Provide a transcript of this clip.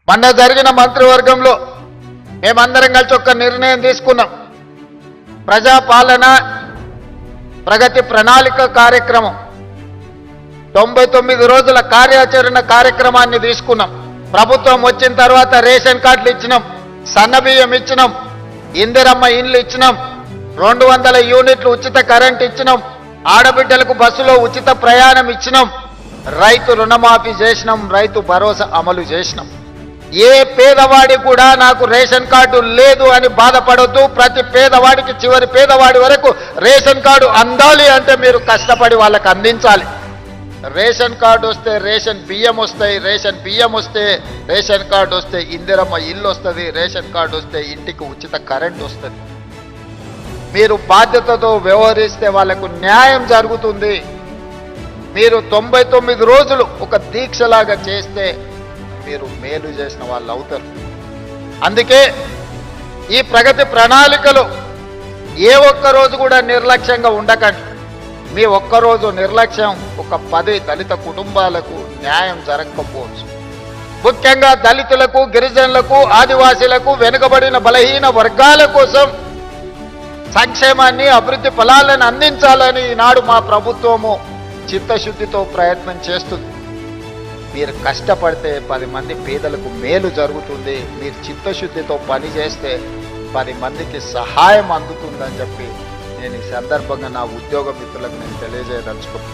మొన్న జరిగిన మంత్రివర్గంలో మేమందరం కలిసి ఒక నిర్ణయం తీసుకున్నాం. ప్రజాపాలన ప్రగతి ప్రణాళిక కార్యక్రమం 99 రోజుల కార్యాచరణ కార్యక్రమాన్ని తీసుకున్నాం. ప్రభుత్వం వచ్చిన తర్వాత రేషన్ కార్డులు ఇచ్చినాం, సన్నబియ్యం ఇచ్చినాం, ఇందిరమ్మ ఇండ్లు ఇచ్చినాం, 200 యూనిట్లు ఉచిత కరెంట్ ఇచ్చినాం, ఆడబిడ్డలకు బస్సులో ఉచిత ప్రయాణం ఇచ్చినాం, రైతు రుణమాఫీ చేసినాం, రైతు భరోసా అమలు చేసినాం. ఏ పేదవాడి కూడా నాకు రేషన్ కార్డు లేదు అని బాధపడొద్దు. ప్రతి పేదవాడికి చివరి పేదవాడి వరకు రేషన్ కార్డు అందాలి అంటే మీరు కష్టపడి వాళ్ళకి అందించాలి. రేషన్ కార్డు వస్తే రేషన్ బియ్యం వస్తాయి, రేషన్ బియ్యం వస్తే రేషన్ కార్డు వస్తే ఇందిరమ్మ ఇల్లు వస్తుంది, రేషన్ కార్డు వస్తే ఇంటికి ఉచిత కరెంట్ వస్తుంది. మీరు బాధ్యతతో వ్యవహరిస్తే వాళ్ళకు న్యాయం జరుగుతుంది. మీరు 99 రోజులు ఒక దీక్షలాగా చేస్తే మీరు మేలు చేసిన వాళ్ళు అవుతారు. అందుకే ఈ ప్రగతి ప్రణాళికలో ఏ ఒక్క రోజు కూడా నిర్లక్ష్యంగా ఉండకండి. మీ ఒక్కరోజు నిర్లక్ష్యం ఒక 10 దళిత కుటుంబాలకు న్యాయం జరగకపోవచ్చు. ముఖ్యంగా దళితులకు, గిరిజనులకు, ఆదివాసీలకు, వెనుకబడిన బలహీన వర్గాల కోసం సంక్షేమాన్ని, అభివృద్ధి ఫలాలను అందించాలని ఈనాడు మా ప్రభుత్వము చిత్తశుద్ధితో ప్రయత్నం చేస్తుంది. మీరు కష్టపడితే 10 మంది పేదలకు మేలు జరుగుతుంది. మీరు చిత్తశుద్ధితో పని చేస్తే 10 మందికి సహాయం అందుతుందని చెప్పి నేను ఈ సందర్భంగా నా ఉద్యోగ మిత్రులకు నేను తెలియజేయదలుచుకుంటున్నాను.